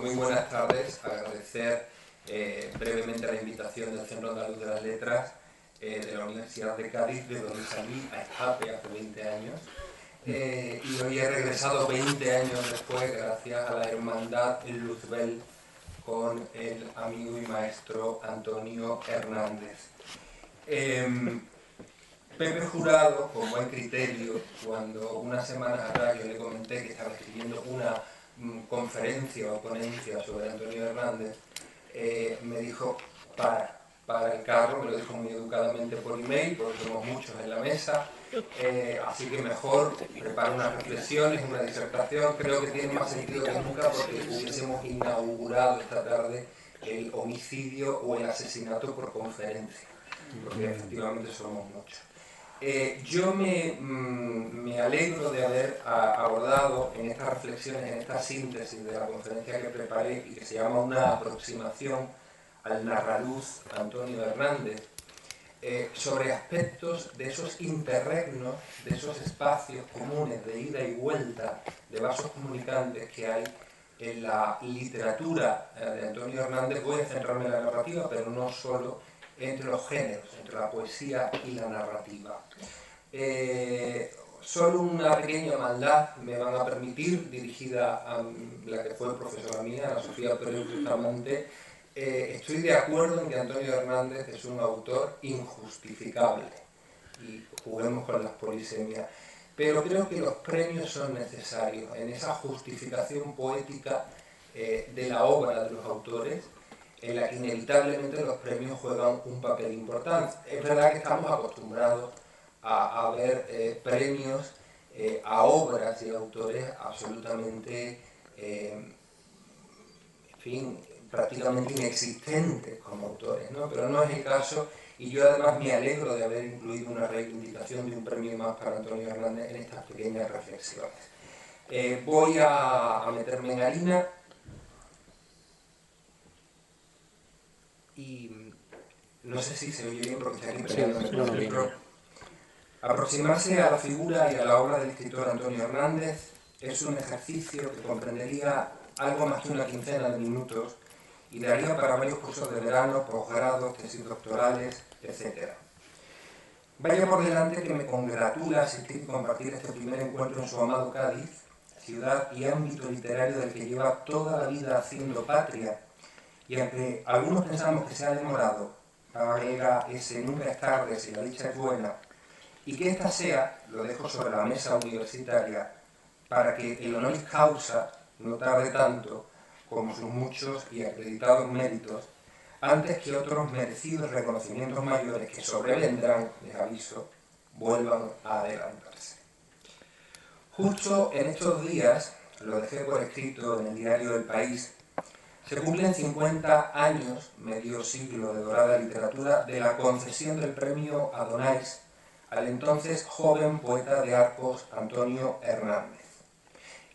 muy buenas tardes. Agradecer brevemente la invitación del Centro Andaluz de las Letras de la Universidad de Cádiz, de donde salí a escape hace 20 años. Y hoy he regresado 20 años después gracias a la hermandad en Luzbel con el amigo y maestro Antonio Hernández. Pepe Jurado, con buen criterio, cuando unas semanas atrás yo le comenté que estaba escribiendo una conferencia o ponencia sobre Antonio Hernández, me dijo, para el carro, me lo dijo muy educadamente por email, porque somos muchos en la mesa, así que mejor prepara unas reflexiones, una disertación. Creo que tiene más sentido que nunca porque hubiésemos inaugurado esta tarde el homicidio o el asesinato por conferencia, porque efectivamente somos muchos. Yo me alegro de haber abordado en estas reflexiones, en esta síntesis de la conferencia que preparé y que se llama Una aproximación al narraluz Antonio Hernández, sobre aspectos de esos interregnos, de esos espacios comunes de ida y vuelta, de vasos comunicantes que hay en la literatura de Antonio Hernández. Voy a centrarme en la narrativa, pero no solo, entre los géneros, entre la poesía y la narrativa. Solo una pequeña maldad me van a permitir, dirigida a la que fue profesora mía, a Sofía Pérez Bustamante. Estoy de acuerdo en que Antonio Hernández es un autor injustificable, y juguemos con las polisemias, pero creo que los premios son necesarios en esa justificación poética de la obra de los autores, en la que inevitablemente los premios juegan un papel importante. Es verdad que estamos acostumbrados a ver premios a obras y autores absolutamente, en fin, prácticamente inexistentes como autores, ¿no? Pero no es el caso, y yo además me alegro de haber incluido una reivindicación de un premio más para Antonio Hernández en estas pequeñas reflexiones. Voy a meterme en harina y no sé si se oye bien porque está aquí peleándome con el micro. Aproximarse a la figura y a la obra del escritor Antonio Hernández es un ejercicio que comprendería algo más que una quincena de minutos y daría para varios cursos de verano, posgrados, tesis doctorales, etc. Vaya por delante que me congratula asistir y compartir este primer encuentro en su amado Cádiz, ciudad y ámbito literario del que lleva toda la vida haciendo patria, y aunque algunos pensamos que se ha demorado, era ese nunca es tarde si la dicha es buena, y que esta sea, lo dejo sobre la mesa universitaria, para que el honoris causa no tarde tanto como sus muchos y acreditados méritos, antes que otros merecidos reconocimientos mayores que sobrevendrán, les aviso, vuelvan a adelantarse. Justo en estos días, lo dejé por escrito en el diario El País, se cumplen 50 años, medio siglo de dorada literatura, de la concesión del premio Adonais al entonces joven poeta de Arcos, Antonio Hernández.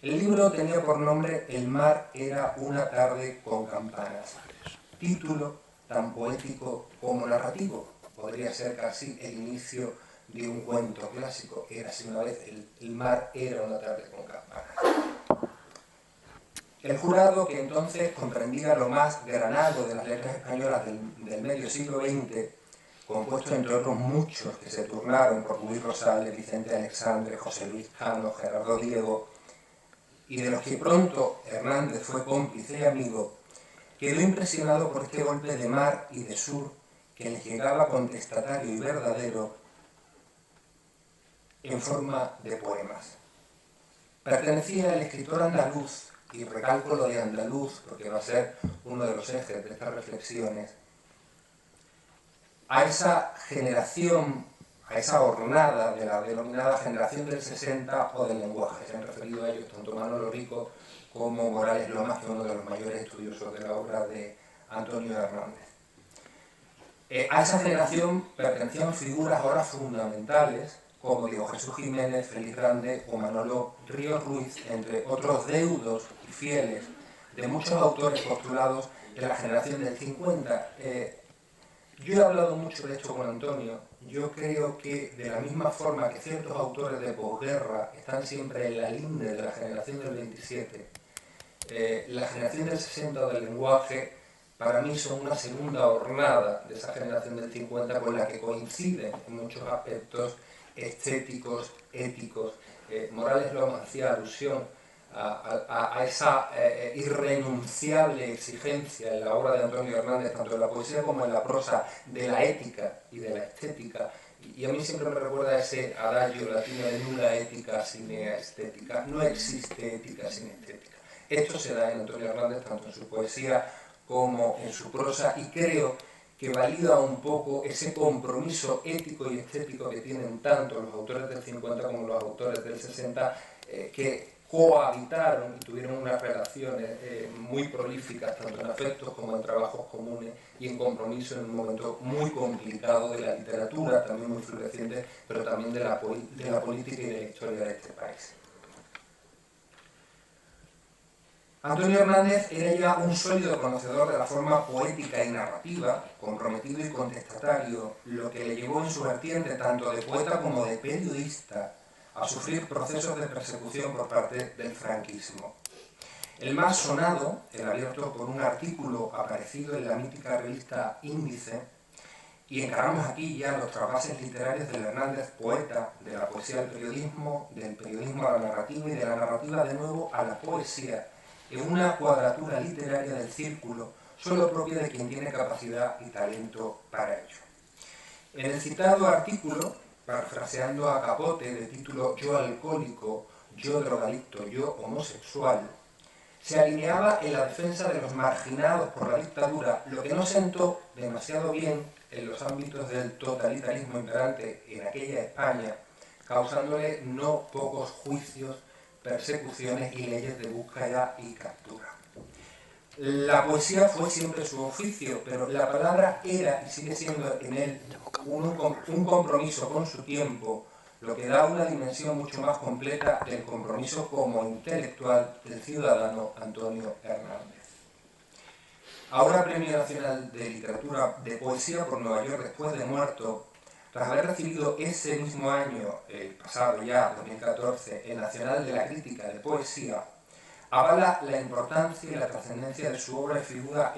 El libro tenía por nombre El mar era una tarde con campanas, título tan poético como narrativo. Podría ser casi el inicio de un cuento clásico. Érase una vez, el mar era una tarde con campanas. El jurado, que entonces comprendía lo más granado de las letras españolas del medio siglo XX, compuesto entre otros muchos que se turnaron por Luis Rosales, Vicente Alexandre, José Luis Cano, Gerardo Diego, y de los que pronto Hernández fue cómplice y amigo, quedó impresionado por este golpe de mar y de sur que le llegaba contestatario y verdadero en forma de poemas. Pertenecía al escritor andaluz, y recalco lo de andaluz porque va a ser uno de los ejes de estas reflexiones, a esa generación, a esa hornada de la denominada generación del 60 o del lenguaje. Se han referido a ellos tanto Manolo Rico como Morales Lomas, que es uno de los mayores estudiosos de la obra de Antonio Hernández. A esa generación pertenecían figuras ahora fundamentales como Diego Jesús Jiménez, Félix Grande o Manolo Ríos Ruiz, entre otros deudos y fieles de muchos autores postulados de la generación del 50. Yo he hablado mucho de esto con Antonio. Yo creo que de la misma forma que ciertos autores de posguerra están siempre en la linde de la generación del 27, la generación del 60 del lenguaje, para mí son una segunda hornada de esa generación del 50 con la que coinciden en muchos aspectos estéticos, éticos. Morales Lomas hacía alusión a esa irrenunciable exigencia en la obra de Antonio Hernández, tanto en la poesía como en la prosa, de la ética y de la estética. Y a mí siempre me recuerda ese adagio latino de nulla ética sine estética. No existe ética sin estética. Esto se da en Antonio Hernández tanto en su poesía como en su prosa, y creo que valida un poco ese compromiso ético y estético que tienen tanto los autores del 50 como los autores del 60, que cohabitaron y tuvieron unas relaciones muy prolíficas, tanto en afectos como en trabajos comunes y en compromiso en un momento muy complicado de la literatura, también muy floreciente, pero también de la política y de la historia de este país. Antonio Hernández era ya un sólido conocedor de la forma poética y narrativa, comprometido y contestatario, lo que le llevó en su vertiente tanto de poeta como de periodista a sufrir procesos de persecución por parte del franquismo. El más sonado, el abierto por un artículo aparecido en la mítica revista Índice, y encaramos aquí ya los trasvases literarios del Hernández poeta, de la poesía al periodismo, del periodismo a la narrativa y de la narrativa de nuevo a la poesía, en una cuadratura literaria del círculo solo propia de quien tiene capacidad y talento para ello. En el citado artículo, parafraseando a Capote, de título Yo alcohólico, yo drogadicto, yo homosexual, se alineaba en la defensa de los marginados por la dictadura, lo que no sentó demasiado bien en los ámbitos del totalitarismo imperante en aquella España, causándole no pocos juicios, persecuciones y leyes de búsqueda y captura. La poesía fue siempre su oficio, pero la palabra era y sigue siendo en él un compromiso con su tiempo, lo que da una dimensión mucho más completa del compromiso como intelectual del ciudadano Antonio Hernández. Ahora Premio Nacional de Literatura de Poesía por Nueva York después de muerto, tras haber recibido ese mismo año, el pasado ya, 2014, el Nacional de la Crítica de Poesía, avala la importancia y la trascendencia de su obra y figura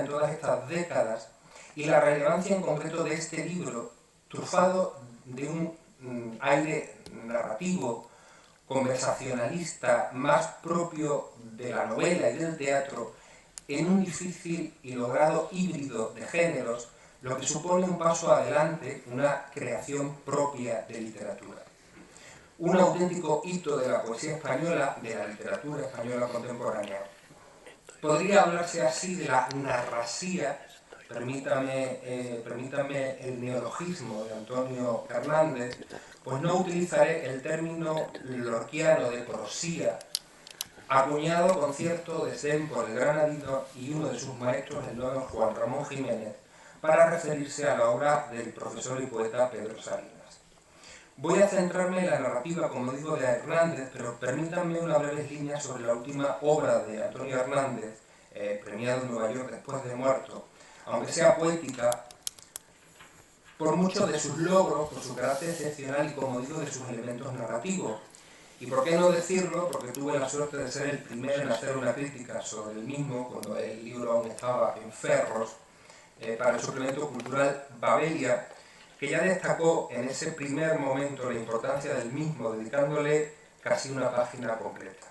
en todas estas décadas, y la relevancia en concreto de este libro, trufado de un aire narrativo, conversacionalista, más propio de la novela y del teatro, en un difícil y logrado híbrido de géneros, lo que supone un paso adelante, una creación propia de literatura. Un auténtico hito de la poesía española, de la literatura española contemporánea. Podría hablarse así de la narrasía, permítame el neologismo de Antonio Hernández, pues no utilizaré el término lorquiano de prosía, acuñado con cierto desdén por el granadino y uno de sus maestros, el don Juan Ramón Jiménez, para referirse a la obra del profesor y poeta Pedro Salinas. Voy a centrarme en la narrativa, como digo, de Hernández, pero permítanme unas breves líneas sobre la última obra de Antonio Hernández, premiado en Nueva York después de muerto, aunque sea poética, por muchos de sus logros, por su carácter excepcional y, como digo, de sus elementos narrativos. Y por qué no decirlo, porque tuve la suerte de ser el primero en hacer una crítica sobre el mismo, cuando el libro aún estaba en Ferros, para el suplemento cultural Babelia, que ya destacó en ese primer momento la importancia del mismo, dedicándole casi una página completa.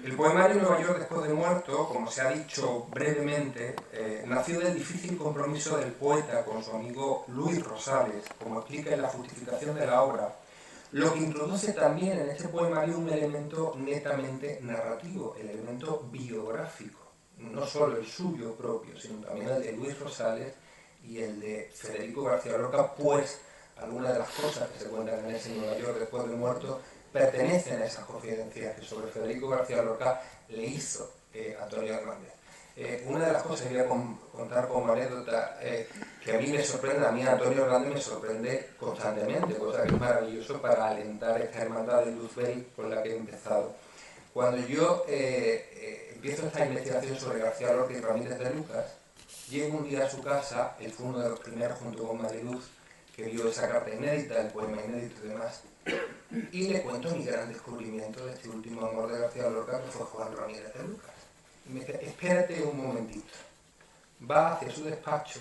El poemario Nueva York después de muerto, como se ha dicho brevemente, nació del difícil compromiso del poeta con su amigo Luis Rosales, como explica en la justificación de la obra, lo que introduce también en este poemario un elemento netamente narrativo, el elemento biográfico, no solo el suyo propio, sino también el de Luis Rosales y el de Federico García Lorca, pues algunas de las cosas que se cuentan en ese Nueva York después de muerto pertenecen a esas confidencias que sobre Federico García Lorca le hizo Antonio Hernández. Una de las cosas que voy a contar como anécdota, que a mí me sorprende, a mí Antonio Hernández me sorprende constantemente, cosa que es maravilloso para alentar esta hermandad de Luzbel con la que he empezado. Cuando yo empiezo esta investigación sobre García Lorca y Ramírez de Lucas, llego un día a su casa, él fue uno de los primeros junto con Mariluz que vio esa carta inédita, el poema inédito y demás, y le cuento mi gran descubrimiento de este último amor de García Lorca, que fue Juan Ramírez de Lucas. Y me dice, espérate un momentito. Va hacia su despacho,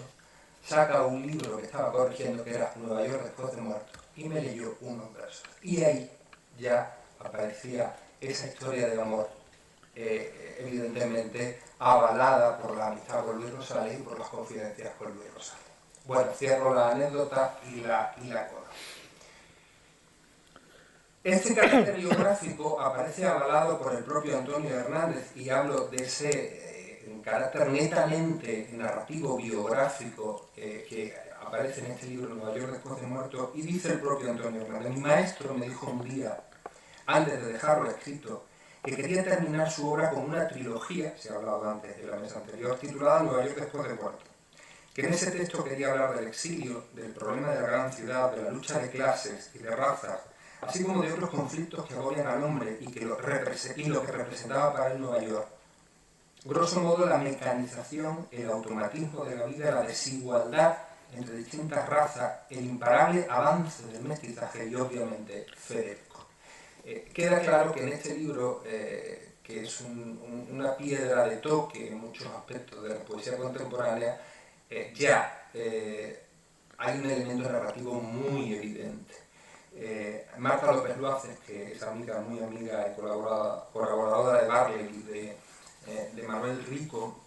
saca un libro que estaba corrigiendo, que era Nueva York después de muerto, y me leyó unos versos. Y ahí ya aparecía esa historia de amor, evidentemente avalada por la amistad con Luis Rosales y por las confidencias con Luis Rosales. Bueno, cierro la anécdota y la coda. Este carácter biográfico aparece avalado por el propio Antonio Hernández, y hablo de ese carácter netamente narrativo biográfico que aparece en este libro Nueva York después de muerto, y dice el propio Antonio Hernández: mi maestro me dijo un día, antes de dejarlo escrito, que quería terminar su obra con una trilogía, se ha hablado antes de la mesa anterior, titulada Nueva York después de muerto, que en ese texto quería hablar del exilio, del problema de la gran ciudad, de la lucha de clases y de razas, así como de otros conflictos que agobian al hombre y lo que representaba para él Nueva York. Grosso modo, la mecanización, el automatismo de la vida, la desigualdad entre distintas razas, el imparable avance del mestizaje y, obviamente, Federico. Queda claro que en este libro, que es una piedra de toque en muchos aspectos de la poesía contemporánea, hay un elemento narrativo muy evidente. Marta López Luaces, que es amiga, muy amiga y colaboradora de Barley y de Manuel Rico,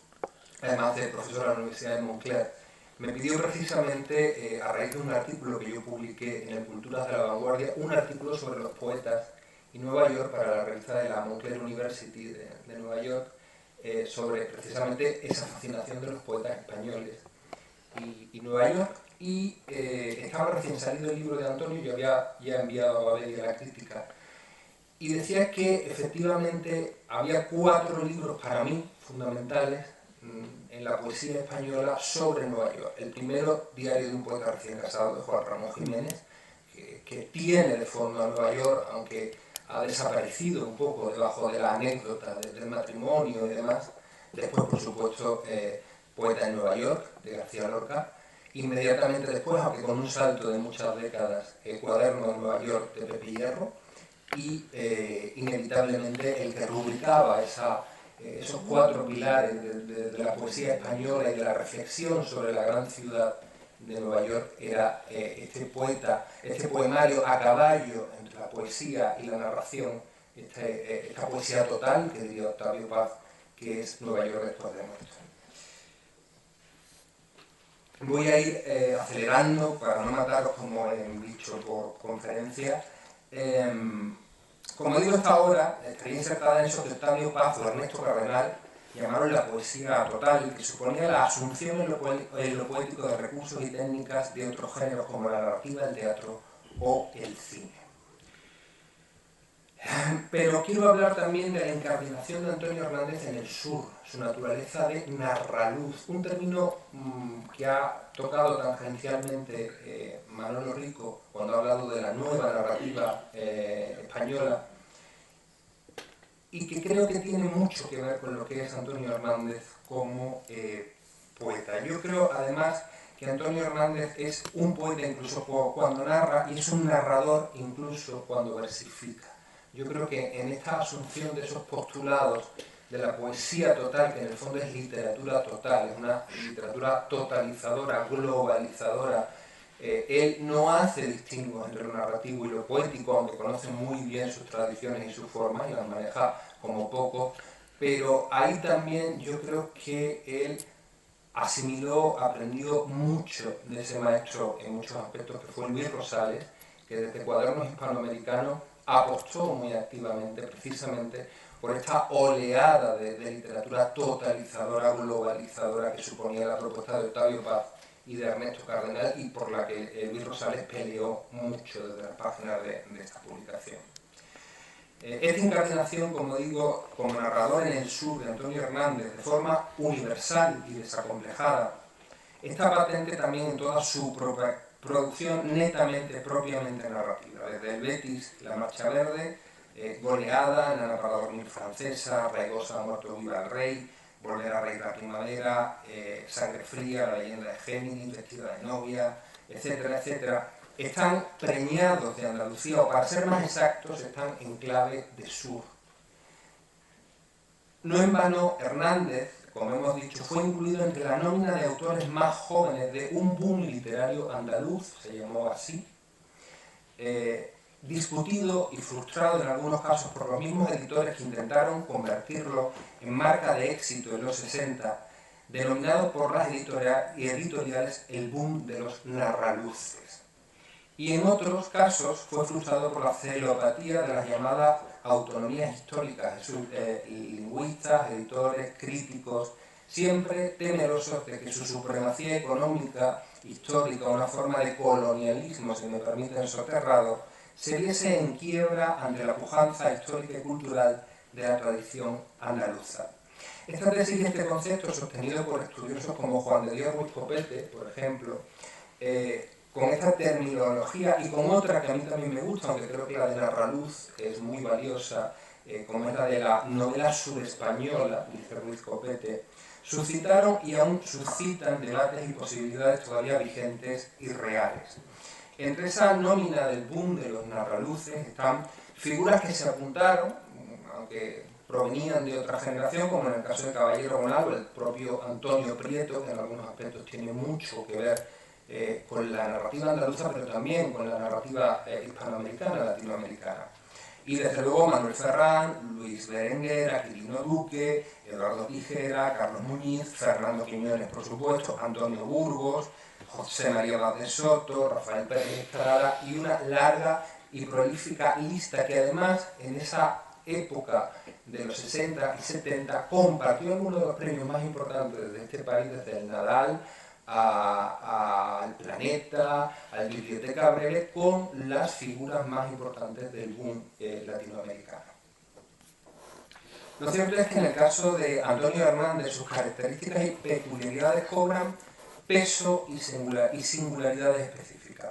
además de profesora de la Universidad de Montclair, me pidió precisamente, a raíz de un artículo que yo publiqué en el Culturas de la Vanguardia, un artículo sobre los poetas y Nueva York para la revista de la Montclair University de Nueva York, sobre precisamente esa fascinación de los poetas españoles y Nueva York. Y estaba recién salido el libro de Antonio, yo había ya enviado a Valeria la crítica, y decía que efectivamente había 4 libros para mí fundamentales en la poesía española sobre Nueva York. El primero, Diario de un poeta recién casado, de Juan Ramón Jiménez, que tiene de fondo a Nueva York, aunque ha desaparecido un poco debajo de la anécdota del matrimonio y demás. Después, por supuesto, Poeta en Nueva York, de García Lorca. Inmediatamente después, aunque con un salto de muchas décadas, Cuaderno de Nueva York, de Pepe Hierro. Y inevitablemente el que rubricaba esos 4 pilares de la poesía española y de la reflexión sobre la gran ciudad de Nueva York era este poemario a caballo entre la poesía y la narración, esta poesía total, que diría Octavio Paz, que es Nueva York después de muerto. Voy a ir acelerando para no mataros como he dicho por conferencia. Como digo, esta obra estaría insertada en eso que Octavio Paz o Ernesto Cardenal llamaron la poesía total, que suponía la asunción en lo poético de recursos y técnicas de otros géneros como la narrativa, el teatro o el cine. Pero quiero hablar también de la incardinación de Antonio Hernández en el sur, su naturaleza de narraluz, un término que ha tocado tangencialmente Manolo Rico cuando ha hablado de la nueva narrativa española, y que creo que tiene mucho que ver con lo que es Antonio Hernández como poeta. Yo creo, además, que Antonio Hernández es un poeta incluso cuando narra, y es un narrador incluso cuando versifica. Yo creo que en esta asunción de esos postulados de la poesía total, que en el fondo es literatura total, es una literatura totalizadora, globalizadora, él no hace distingos entre lo narrativo y lo poético, aunque conoce muy bien sus tradiciones y sus formas y las maneja como poco, pero ahí también yo creo que él asimiló, aprendió mucho de ese maestro en muchos aspectos, que fue Luis Rosales, que desde Cuadernos Hispanoamericanos apostó muy activamente precisamente por esta oleada de literatura totalizadora, globalizadora, que suponía la propuesta de Octavio Paz y de Ernesto Cardenal, y por la que Luis Rosales peleó mucho desde las páginas de esta publicación. Esta incardinación, como digo, como narrador en el sur de Antonio Hernández, de forma universal y desacomplejada, está patente también en toda su producción netamente, propiamente narrativa, desde el Betis, La Marcha Verde, Goleada, Nana para dormir francesa, Raigosa, Muerto viva el rey, Volver a reír la primavera, Sangre fría, La leyenda de Géminis, Vestida de novia, etcétera, etcétera. están preñados de Andalucía, o para ser más exactos, están en clave de sur. No en vano, Hernández, como hemos dicho, fue incluido entre la nómina de autores más jóvenes de un boom literario andaluz, se llamó así, discutido y frustrado en algunos casos por los mismos editores que intentaron convertirlo en marca de éxito en los 60, denominado por las editoriales el boom de los narraluces. Y en otros casos fue frustrado por la celopatía de las llamadas autonomías históricas, lingüistas, editores, críticos, siempre temerosos de que su supremacía económica, histórica, una forma de colonialismo, si me permiten, soterrado, se viese en quiebra ante la pujanza histórica y cultural de la tradición andaluza. Esta tesis y este concepto, sostenido por estudiosos como Juan de Dios Ruiz Copete, por ejemplo, con esta terminología y con otra que a mí también me gusta, aunque creo que la de Narraluz es muy valiosa, como es la de la novela subespañola, dice Ruiz Copete, suscitaron y aún suscitan debates y posibilidades todavía vigentes y reales. Entre esa nómina del boom de los narraluces están figuras que se apuntaron, aunque provenían de otra generación, como en el caso de Caballero Bonal o el propio Antonio Prieto, que en algunos aspectos tiene mucho que ver con la narrativa andaluza, pero también con la narrativa hispanoamericana, latinoamericana. Y desde luego Manuel Ferrán, Luis Berenguer, Aquilino Duque, Eduardo Tijera, Carlos Muñiz, Fernando Quiñones, por supuesto, Antonio Burgos, José María Vázquez Soto, Rafael Pérez Estrada y una larga y prolífica lista que además en esa época de los 60 y 70 compartió algunos de los premios más importantes de este país, desde el Nadal al Planeta, al Biblioteca Breve, con las figuras más importantes del boom latinoamericano. Lo cierto es que en el caso de Antonio Hernández sus características y peculiaridades cobran peso y singularidades específicas.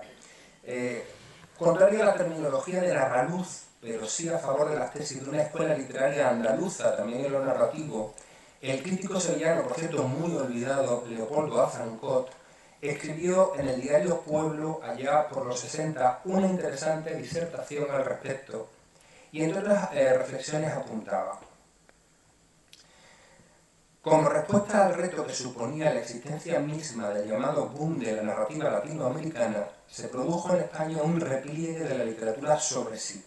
Contrario a la terminología de narraluz, pero sí a favor de las tesis de una escuela literaria andaluza, también en lo narrativo, el crítico sevillano, por cierto muy olvidado, Leopoldo Azancot, escribió en el diario Pueblo, allá por los 60, una interesante disertación al respecto, y entre otras reflexiones apuntaba: como respuesta al reto que suponía la existencia misma del llamado boom de la narrativa latinoamericana, se produjo en España un repliegue de la literatura sobre sí,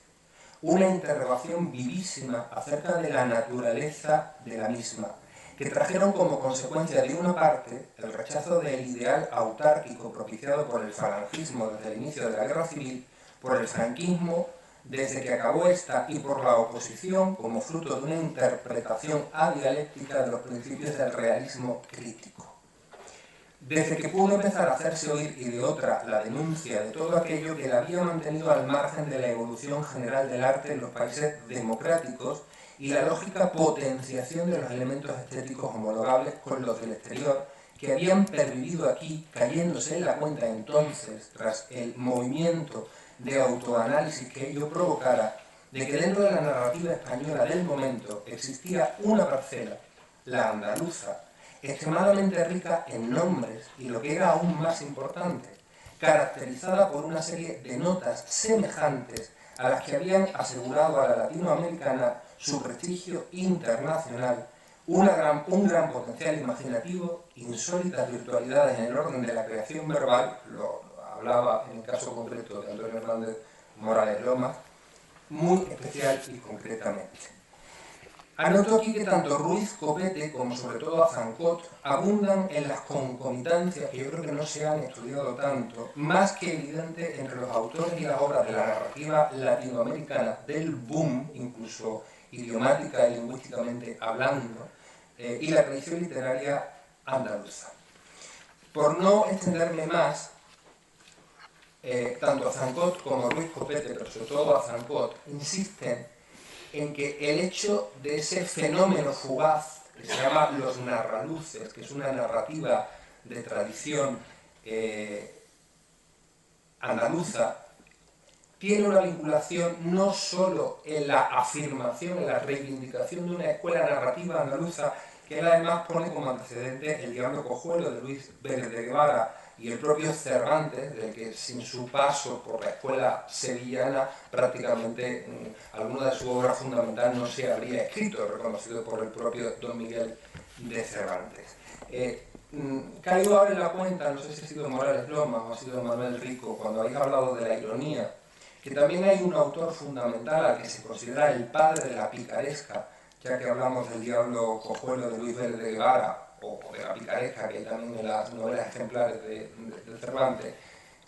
una interrogación vivísima acerca de la naturaleza de la misma, que trajeron como consecuencia de una parte el rechazo del ideal autárquico propiciado por el falangismo desde el inicio de la Guerra Civil, por el franquismo desde que acabó esta y por la oposición como fruto de una interpretación adialéctica de los principios del realismo crítico. Desde que pudo empezar a hacerse oír y de otra la denuncia de todo aquello que la había mantenido al margen de la evolución general del arte en los países democráticos y la lógica potenciación de los elementos estéticos homologables con los del exterior que habían pervivido aquí, cayéndose en la cuenta entonces, tras el movimiento de autoanálisis que ello provocara, de que dentro de la narrativa española del momento existía una parcela, la andaluza, extremadamente rica en nombres y lo que era aún más importante, caracterizada por una serie de notas semejantes a las que habían asegurado a la latinoamericana su prestigio internacional, un gran potencial imaginativo, insólitas virtualidades en el orden de la creación verbal, lo hablaba en el caso concreto de Antonio Hernández Morales Lomas, muy especial y concretamente. Anoto aquí que tanto Ruiz Copete como sobre todo Azancot abundan en las concomitancias que yo creo que no se han estudiado tanto, más que evidente entre los autores y las obras de la narrativa latinoamericana del boom, incluso idiomática y lingüísticamente hablando, y la tradición literaria andaluza. Por no extenderme más, tanto Azancot como Ruiz Copete, pero sobre todo Azancot, insisten en que el hecho de ese fenómeno fugaz que se llama los narraluces, que es una narrativa de tradición andaluza, tiene una vinculación no solo en la afirmación, en la reivindicación de una escuela narrativa andaluza, que él además pone como antecedente El diablo cojuelo de Luis Vélez de Guevara, y el propio Cervantes, de que sin su paso por la escuela sevillana prácticamente alguna de sus obras fundamentales no se habría escrito, reconocido por el propio Don Miguel de Cervantes. Caigo ahora en la cuenta, no sé si ha sido Morales Lomas o ha sido Manuel Rico, cuando habéis hablado de la ironía, que también hay un autor fundamental al que se considera el padre de la picaresca, ya que hablamos del diablo cojuelo de Luis Vélez de Guevara, o de la picaresca, que hay también en las novelas ejemplares de Cervantes,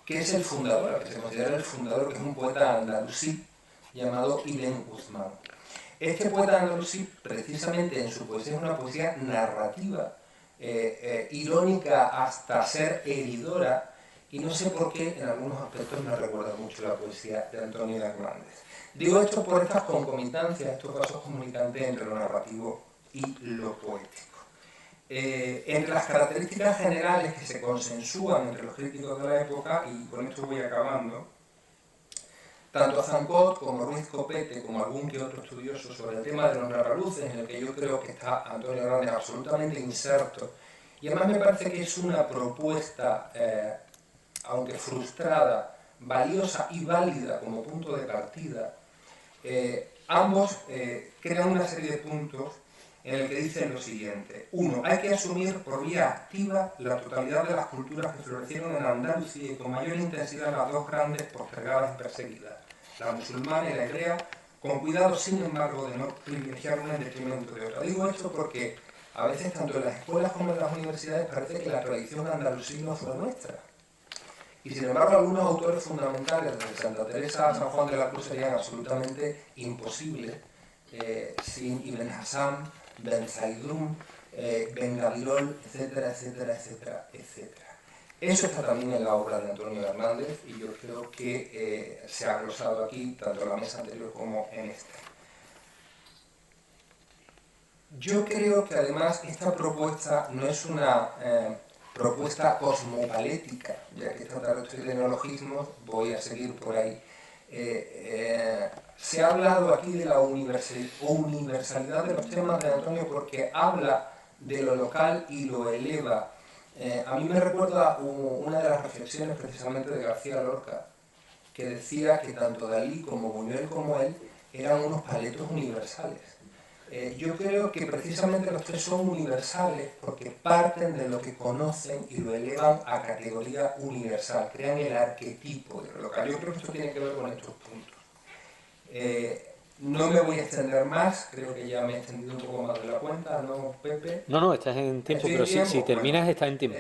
que es el fundador, al que se considera el fundador, que es un poeta andalusí llamado Ibn Guzmán. Este poeta andalusí, precisamente en su poesía, es una poesía narrativa, irónica hasta ser heridora, y no sé por qué en algunos aspectos me recuerda mucho la poesía de Antonio Hernández. Digo esto por estas concomitancias, estos vasos comunicantes entre lo narrativo y lo poético. Entre las características generales que se consensúan entre los críticos de la época, y con esto voy acabando, tanto Zancot como Ruiz Copete, como algún que otro estudioso sobre el tema de los narraluces, en el que yo creo que está Antonio Hernández absolutamente inserto, y además me parece que es una propuesta, aunque frustrada, valiosa y válida como punto de partida. Ambos crean una serie de puntos en el que dicen lo siguiente. 1. Hay que asumir por vía activa la totalidad de las culturas que florecieron en Andalucía y con mayor intensidad las dos grandes postergadas y perseguidas, la musulmana y la hebrea, con cuidado, sin embargo, de no privilegiar una en detrimento de otra. Digo esto porque a veces, tanto en las escuelas como en las universidades, parece que la tradición andalusí no fue nuestra. Y sin embargo, algunos autores fundamentales, desde Santa Teresa a San Juan de la Cruz, serían absolutamente imposibles sin Ibn Hassán, Ben Zaidun, Ben Gavirol, etcétera, etcétera, etcétera, etcétera. Eso está también en la obra de Antonio Hernández y yo creo que se ha glosado aquí, tanto en la mesa anterior como en esta. Yo creo que además esta propuesta no es una propuesta cosmopalética, ya que esta tarde estoy de neologismos, voy a seguir por ahí. Se ha hablado aquí de la universalidad de los temas de Antonio porque habla de lo local y lo eleva. A mí me recuerda una de las reflexiones precisamente de García Lorca, que decía que tanto Dalí como Buñuel como él eran unos paletos universales. Yo creo que precisamente los tres son universales porque parten de lo que conocen y lo elevan a categoría universal, crean el arquetipo de lo local. Yo creo que esto tiene que ver con estos puntos. No me voy a extender más, creo que ya me he extendido un poco más de la cuenta, ¿no, Pepe? No, estás en tiempo, pero si terminas bueno, estás en tiempo.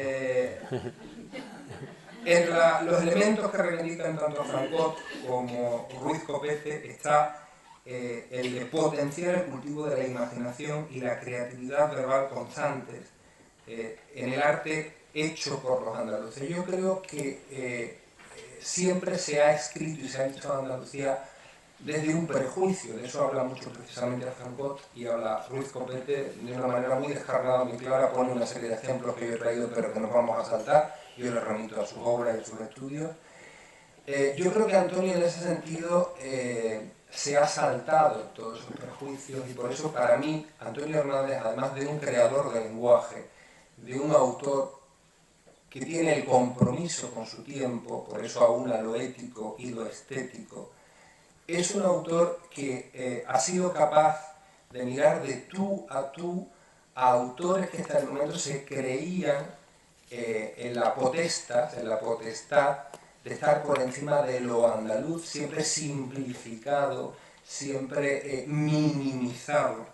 Entre los elementos que reivindican tanto Zancot como Ruiz Copete está el de potenciar el cultivo de la imaginación y la creatividad verbal constantes en el arte hecho por los andaluces. Yo creo que siempre se ha escrito y se ha dicho a Andalucía desde un prejuicio, de eso habla mucho precisamente Zancot y habla Ruiz Copete de una manera muy descargada, muy clara, pone una serie de ejemplos que yo he traído pero que nos vamos a saltar, yo les remito a sus obras y a sus estudios. Yo creo que Antonio en ese sentido se ha saltado todos esos prejuicios y por eso para mí Antonio Hernández, además de un creador de lenguaje, de un autor que tiene el compromiso con su tiempo, por eso aúna lo ético y lo estético, es un autor que ha sido capaz de mirar de tú a autores que hasta el momento se creían en la potestad de estar por encima de lo andaluz, siempre simplificado, siempre minimizado.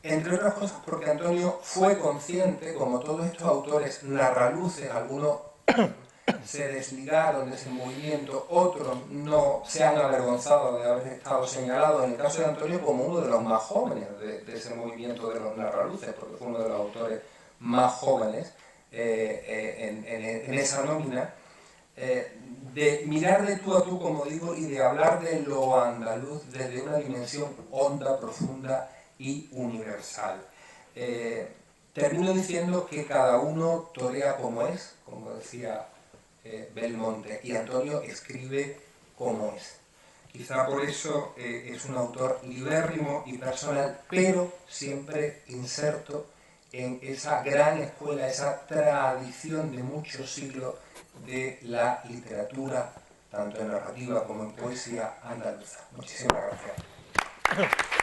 Entre otras cosas porque Antonio fue consciente, como todos estos autores narraluces, algunos se desligaron de ese movimiento, otros no se han avergonzado de haber estado señalados, en el caso de Antonio, como uno de los más jóvenes de ese movimiento de los narraluces, porque fue uno de los autores más jóvenes en esa nómina, de mirar de tú a tú, como digo, y de hablar de lo andaluz desde una dimensión honda, profunda y universal. Termino diciendo que cada uno torea como es, como decía Belmonte, y Antonio escribe como es. Quizá por eso es un autor libérrimo y personal, pero siempre inserto en esa gran escuela, esa tradición de muchos siglos de la literatura, tanto en narrativa como en poesía andaluza. Muchísimas gracias.